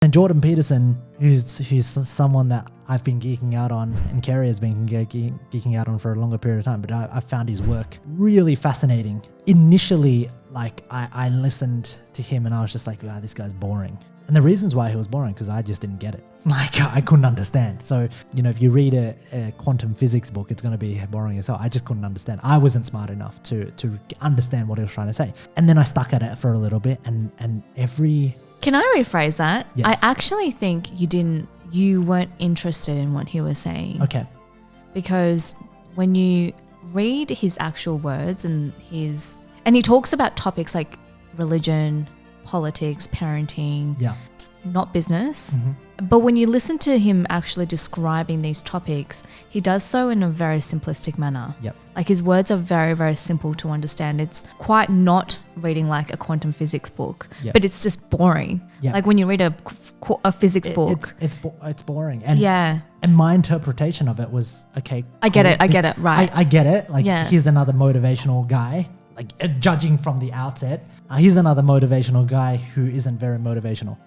And Jordan Peterson, who's someone that I've been geeking out on, and Keri has been geeking out on for a longer period of time, but I found his work really fascinating. Initially, like I listened to him and I was just like, wow, this guy's boring. And the reasons why he was boring, because I just didn't get it. Like I couldn't understand. So, if you read a quantum physics book, it's going to be boring as hell. I just couldn't understand. I wasn't smart enough to understand what he was trying to say. And then I stuck at it for a little bit and every... Can I rephrase that? Yes. I actually think you weren't interested in what he was saying. Okay. Because when you read his actual words and he talks about topics like religion, politics, parenting, not business. Mm-hmm. But when you listen to him actually describing these topics, he does so in a very simplistic manner. Yep. Like his words are very, very simple to understand. It's quite not reading like a quantum physics book, but it's just boring. Yep. Like when you read a physics book. It's boring. And and my interpretation of it was, okay, I get it, right. I get it. Like here's another motivational guy, like judging from the outset, he's another motivational guy who isn't very motivational.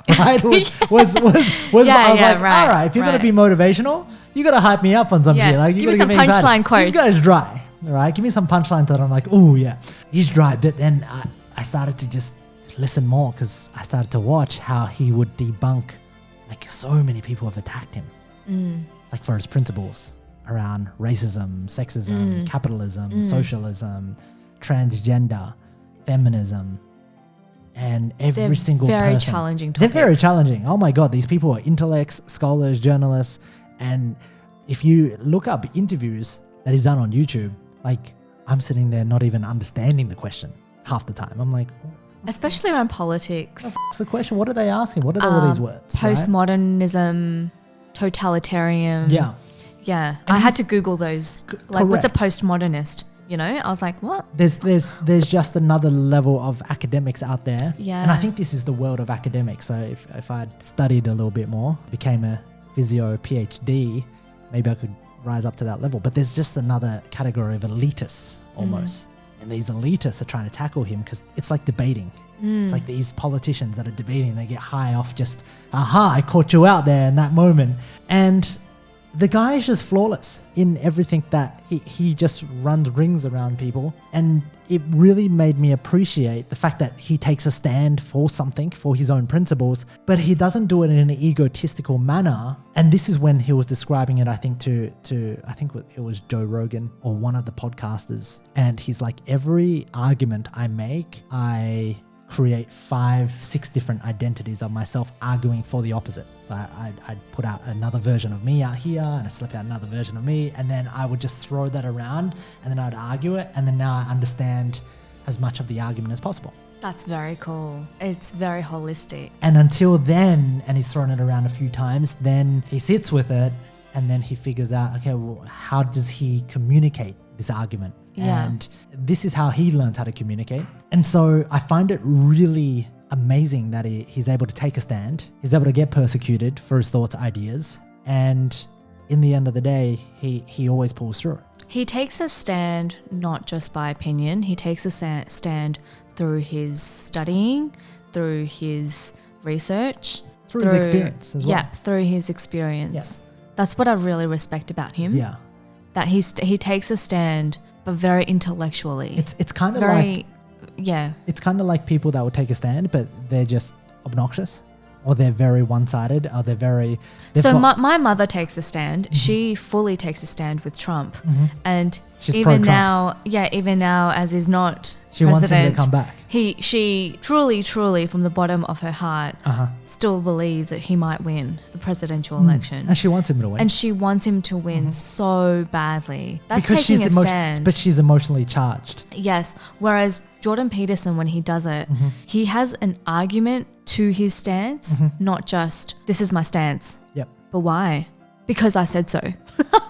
Right? I was like, all right, if you're going to be motivational, you got to hype me up on something. Yeah. Like, give me some punchline quotes. This guy's dry, all right? Give me some punchlines that I'm like, oh yeah, he's dry. But then I started to just listen more because I started to watch how he would debunk, like so many people have attacked him, like for his principles around racism, sexism, capitalism, socialism, transgender, feminism. And every single person. They're very challenging topics. They're very challenging. Oh my God, these people are intellects, scholars, journalists. And if you look up interviews that he's done on YouTube, like I'm sitting there not even understanding the question half the time. I'm like, especially around politics. What's the question? What are they asking? What are all these words? Postmodernism, totalitarian. Yeah. Yeah. I had to Google those. Like, what's a postmodernist? I was like, what? There's just another level of academics out there. Yeah. And I think this is the world of academics. So if I'd studied a little bit more, became a physio PhD, maybe I could rise up to that level. But there's just another category of elitists almost. And these elitists are trying to tackle him because it's like debating. It's like these politicians that are debating, they get high off just, I caught you out there in that moment. And the guy is just flawless in everything that he just runs rings around people. And it really made me appreciate the fact that he takes a stand for something, for his own principles, but he doesn't do it in an egotistical manner. And this is when he was describing it, I think, to I think it was Joe Rogan or one of the podcasters. And he's like, every argument I make, I create 5-6 different identities of myself arguing for the opposite. So I'd put out another version of me out here and I slip out another version of me, and then I would just throw that around and then I'd argue it, and then now I understand as much of the argument as possible. That's very cool. It's very holistic. And until then, and he's thrown it around a few times, then he sits with it and then he figures out, okay, well, how does he communicate this argument? Yeah. And this is how he learns how to communicate. And so I find it really amazing that he's able to take a stand. He's able to get persecuted for his thoughts, ideas. And in the end of the day, he always pulls through. He takes a stand not just by opinion. He takes a stand through his studying, through his research. Through his experience as well. Yeah, through his experience. Yeah. That's what I really respect about him. Yeah. That he takes a stand, but very intellectually. It's kind of like... Yeah. It's kind of like people that would take a stand, but they're just obnoxious, or they're very one-sided, or they're very... So my mother takes a stand. Mm-hmm. She fully takes a stand with Trump. Mm-hmm. And she's even now, as he's not she president, wants him to come back. She truly, from the bottom of her heart, still believes that he might win the presidential election. And she wants him to win. And she wants him to win so badly. That's because taking a stand. But she's emotionally charged. Yes. Whereas Jordan Peterson, when he does it, he has an argument to his stance, not just, this is my stance. Yep. But why? Because I said so.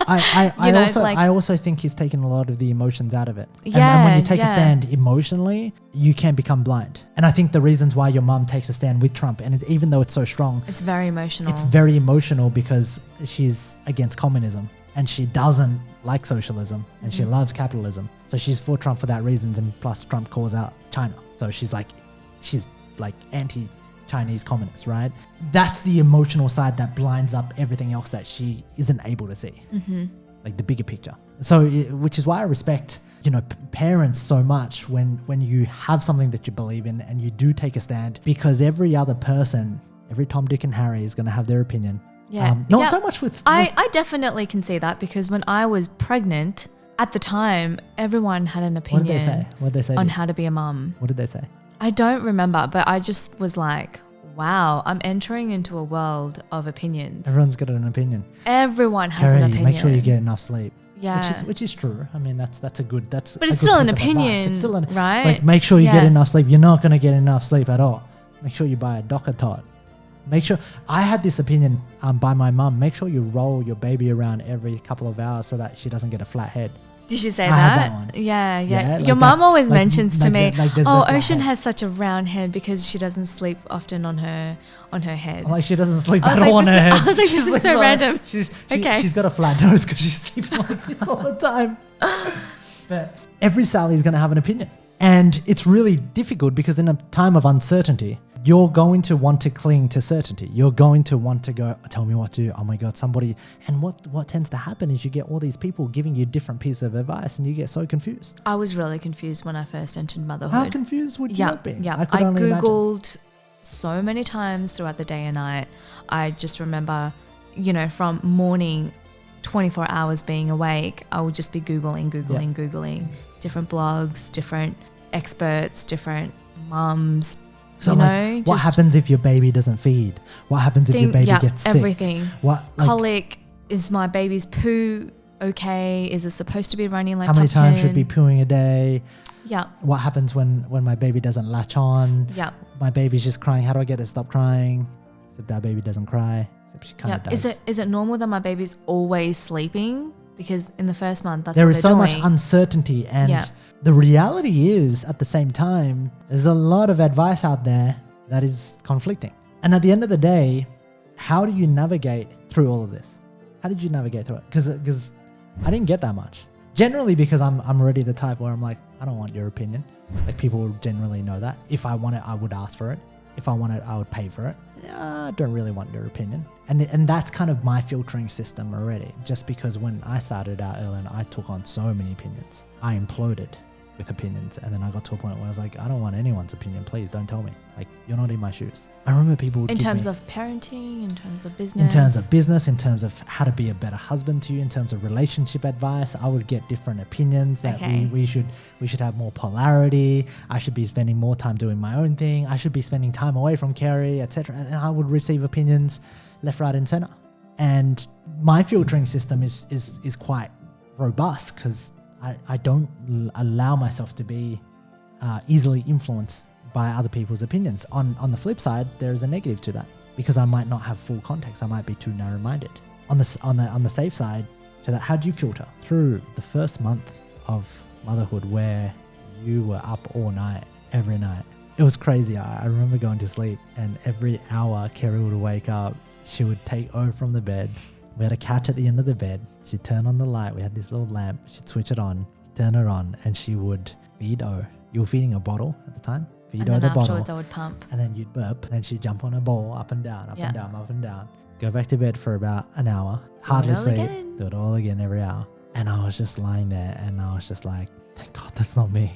I also think he's taken a lot of the emotions out of it. And when you take a stand emotionally, you can become blind. And I think the reasons why your mom takes a stand with Trump, and even though it's so strong, it's very emotional. It's very emotional because she's against communism and she doesn't like socialism and she loves capitalism. So she's for Trump for that reason. And plus Trump calls out China. So she's like anti-China. Chinese communists, right? That's the emotional side that blinds up everything else that she isn't able to see, like the bigger picture. So, which is why I respect, parents so much when you have something that you believe in and you do take a stand, because every other person, every Tom, Dick and Harry is going to have their opinion. Yeah. Not so much with... I definitely can see that, because when I was pregnant, at the time, everyone had an opinion What did they say on how to be a mum. What did they say? I don't remember, but I just was like, wow, I'm entering into a world of opinions. Everyone's got an opinion. Everyone has Keri, an opinion. make sure you get enough sleep. Yeah. Which is true. I mean, that's a good... But it's still an opinion, it's still right? It's like, make sure you get enough sleep. You're not going to get enough sleep at all. Make sure you buy a Docker tot. Make sure... I had this opinion by my mum. Make sure you roll your baby around every couple of hours so that she doesn't get a flat head. Did she say I that? had that one. Yeah. Like Your mum always mentions to me, oh, Ocean has such a round head because she doesn't sleep often on her head. I'm like, she doesn't sleep at all on her head. I was like, this is so random. She's got a flat nose because she's sleeping like this all the time. But every Sally is going to have an opinion. And it's really difficult because in a time of uncertainty, you're going to want to cling to certainty. You're going to want to go, tell me what to do. Oh my God, somebody. And what tends to happen is you get all these people giving you different pieces of advice and you get so confused. I was really confused when I first entered motherhood. How confused would you have been? Yeah, I Googled so many times throughout the day and night. I just remember, from morning 24 hours being awake, I would just be Googling different blogs, different experts, different mums. So what happens if your baby doesn't feed? What happens if your baby gets sick? Everything. Colic, is my baby's poo okay? Is it supposed to be running like how many times should be pooing a day? Yeah. What happens when my baby doesn't latch on? Yeah. My baby's just crying. How do I get it to stop crying? Except that baby doesn't cry. Except she kind of does. Is it normal that my baby's always sleeping? Because in the first month, there is so much uncertainty, and the reality is, at the same time, there's a lot of advice out there that is conflicting. And at the end of the day, how do you navigate through all of this? How did you navigate through it? Because I didn't get that much. Generally, because I'm already the type where I'm like, I don't want your opinion. Like, people generally know that. If I want it, I would ask for it. If I want it, I would pay for it. I don't really want your opinion. And that's kind of my filtering system already. Just because when I started out early and I took on so many opinions, I imploded with opinions, and then I got to a point where I was like, I don't want anyone's opinion. Please don't tell me. Like, you're not in my shoes. I remember people would in terms of parenting, in terms of business, in terms of how to be a better husband to you, in terms of relationship advice. I would get different opinions that we should have more polarity. I should be spending more time doing my own thing. I should be spending time away from Keri, etc. And I would receive opinions left, right, and center. And my filtering system is quite robust because I don't allow myself to be easily influenced by other people's opinions. On the flip side, there is a negative to that because I might not have full context. I might be too narrow-minded. On the safe side to that, how do you filter through the first month of motherhood where you were up all night, every night? It was crazy. I remember going to sleep, and every hour Keri would wake up. She would take O from the bed. We had a couch at the end of the bed. She'd turn on the light. We had this little lamp. She'd switch it on, turn it on, and she would feed O. You were feeding a bottle at the time. Feed O the bottle. And then afterwards I would pump. And then you'd burp. And then she'd jump on a ball, up and down, up and down, up and down. Go back to bed for about an hour. Hardly sleep. Do it all again every hour. And I was just lying there, and I was just like, thank God that's not me.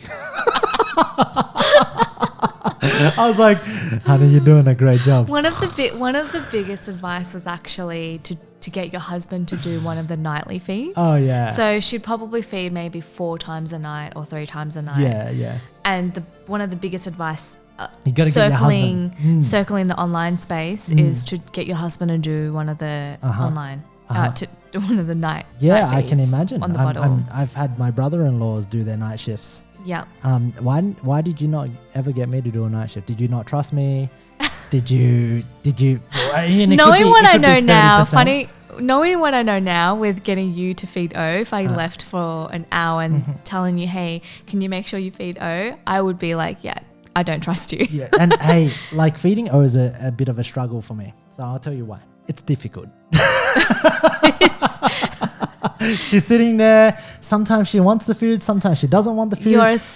I was like, honey, you're doing a great job. One of the biggest advice was actually to get your husband to do one of the nightly feeds. Oh, yeah. So she'd probably feed maybe 4 times a night or 3 times a night. Yeah, yeah. And one of the biggest advice you gotta circling the online space is to get your husband to do one of the online, to do one of the night. Yeah, night I can imagine. On the bottle. I've had my brother-in-laws do their night shifts. Yeah. Why did you not ever get me to do a night shift? Did you not trust me? Did you? Knowing what I know now with getting you to feed O, if I left for an hour and telling you, hey, can you make sure you feed O? I would be like, yeah, I don't trust you. Yeah, and hey, like feeding O is a bit of a struggle for me. So I'll tell you why. It's difficult. She's sitting there. Sometimes she wants the food. Sometimes she doesn't want the food.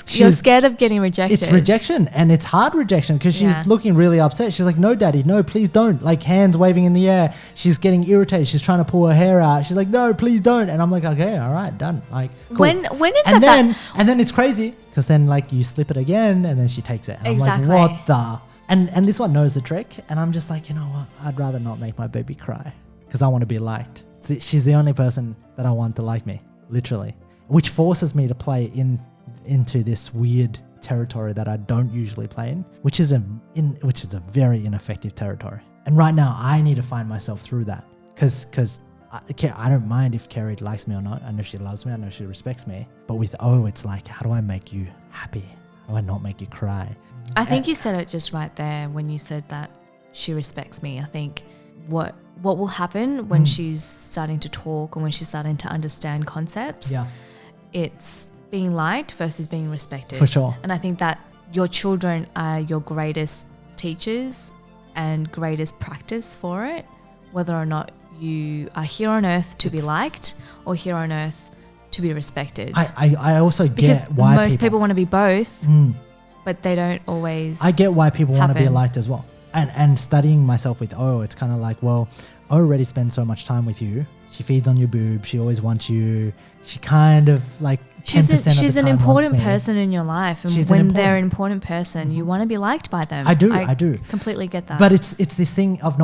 You're scared of getting rejected. It's rejection, and it's hard rejection because she's looking really upset. She's like, no, daddy, no, please don't. Like hands waving in the air. She's getting irritated. She's trying to pull her hair out. She's like, no, please don't. And I'm like, okay, all right, done. Like, cool. When is and that? then, and then it's crazy because then like you slip it again and then she takes it. And Exactly. I'm like, what the? And this one knows the trick. And I'm just like, you know what? I'd rather not make my baby cry because I want to be liked. She's the only person that I want to like me, literally, which forces me to play into this weird territory that I don't usually play in, which is a very ineffective territory. And right now, I need to find myself through that because I don't mind if Keri likes me or not. I know she loves me. I know she respects me. But with it's like, how do I make you happy? How do I not make you cry? I think you said it just right there when you said that she respects me. I think what will happen when she's starting to talk and when she's starting to understand concepts, it's being liked versus being respected. For sure. And I think that your children are your greatest teachers and greatest practice for it, whether or not you are here on earth to be liked or here on earth to be respected. I also get because why most people want to be both, but they don't always. I get why people want to be liked as well. And studying myself with it's kind of like, well, O already spends so much time with you. She feeds on your boob. She always wants you. She kind of like 10% she's of the an time important wants me. person in your life, and when they're an important person, you want to be liked by them. I do completely get that. But it's this thing of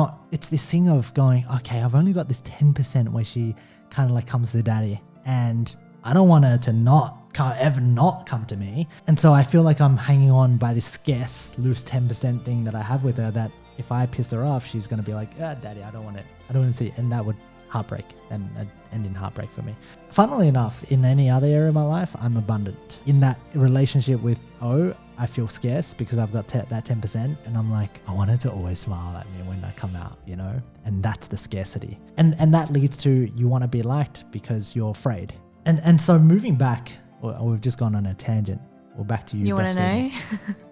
going, okay, I've only got this 10% where she kind of like comes to daddy, and I don't want her to ever not come to me. And so I feel like I'm hanging on by this scarce, loose 10% thing that I have with her, that if I pissed her off, she's going to be like, daddy, I don't want to see it. And that would heartbreak and end in heartbreak for me. Funnily enough, in any other area of my life, I'm abundant. In that relationship with I feel scarce because I've got that 10%, and I'm like, I want her to always smile at me when I come out, and that's the scarcity. And that leads to, you want to be liked because you're afraid. And so moving back, we've just gone on a tangent. We're back to you. You want to know?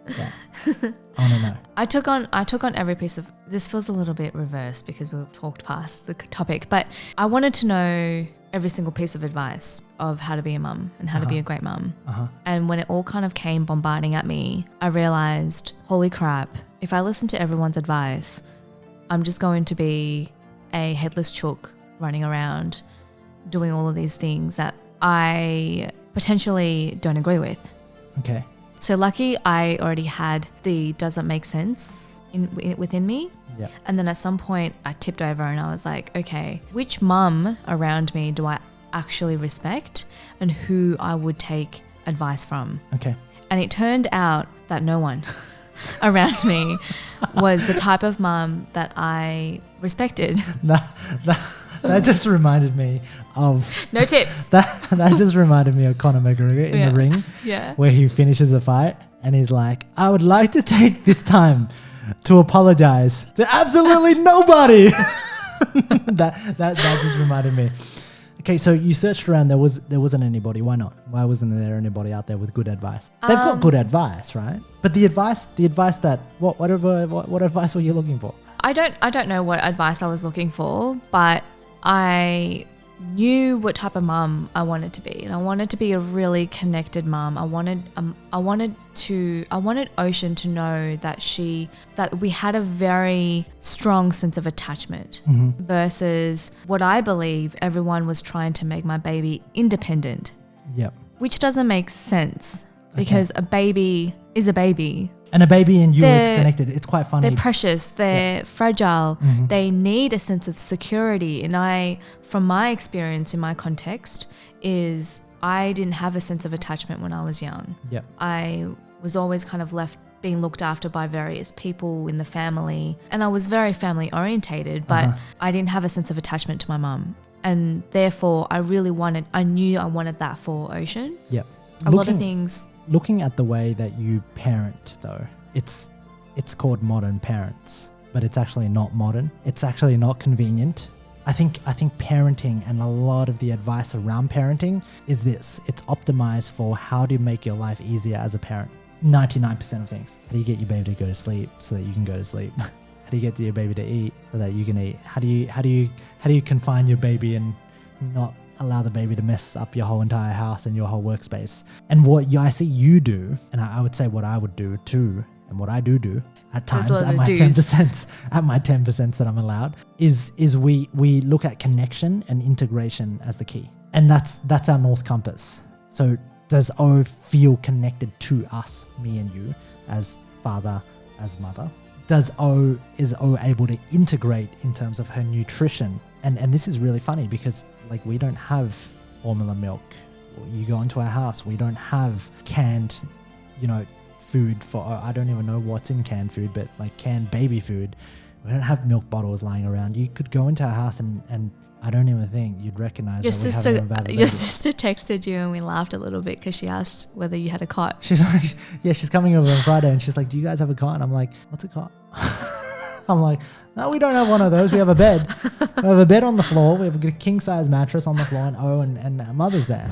Yeah. I want to know. I took on every piece of, this feels a little bit reversed because we've talked past the topic, but I wanted to know every single piece of advice of how to be a mum and how to be a great mum. And when it all kind of came bombarding at me, I realized, holy crap, if I listen to everyone's advice, I'm just going to be a headless chook running around doing all of these things that I potentially don't agree with. Okay. So lucky I already had the doesn't make sense within me. Yeah. And then at some point I tipped over and I was like, okay, which mum around me do I actually respect and who I would take advice from? Okay. And it turned out that no one around me was the type of mum that I respected. That just reminded me of... No tips. That just reminded me of Conor McGregor in the ring, where he finishes a fight and he's like, I would like to take this time to apologize to absolutely nobody. that just reminded me. Okay, so you searched around. There wasn't anybody. Why not? Why wasn't there anybody out there with good advice? They've got good advice, right? But the advice that what advice were you looking for? I don't know what advice I was looking for, but I knew what type of mum I wanted to be, and I wanted to be a really connected mum. I wanted Ocean to know that we had a very strong sense of attachment, versus what I believe everyone was trying to make my baby independent. Yep. Which doesn't make sense because a baby is a baby. And a baby and you is connected. It's quite funny. They're precious. They're fragile. They need a sense of security. And from my experience in my context, is I didn't have a sense of attachment when I was young. Yep. I was always kind of left being looked after by various people in the family. And I was very family orientated, but I didn't have a sense of attachment to my mum. And therefore, I knew I wanted that for Ocean. Yep. A lot of things... Looking at the way that you parent, though, it's called modern parents, but it's actually not modern. It's actually not convenient. I think parenting and a lot of the advice around parenting is this. It's optimized for how to make your life easier as a parent. 99% of things. How do you get your baby to go to sleep so that you can go to sleep? How do you get your baby to eat so that you can eat? How do you confine your baby and not allow the baby to mess up your whole entire house and your whole workspace. And what I see you do, and I would say what I would do too, and what I do at times at my 10% that I'm allowed, is we look at connection and integration as the key. And that's our North Compass. So does O feel connected to us, me and you, as father, as mother? Is O able to integrate in terms of her nutrition? And this is really funny because like we don't have formula milk. You go into our house, we don't have canned, food for, I don't even know what's in canned food, but like canned baby food. We don't have milk bottles lying around. You could go into our house and I don't even think you'd recognize your sister texted you and we laughed a little bit because she asked whether you had a cot. She's like, yeah, she's coming over on Friday and she's like, do you guys have a cot? And I'm like, what's a cot? I'm like, no, we don't have one of those. We have a bed. We have a bed on the floor. We have a king size mattress on the floor, and our mother's there.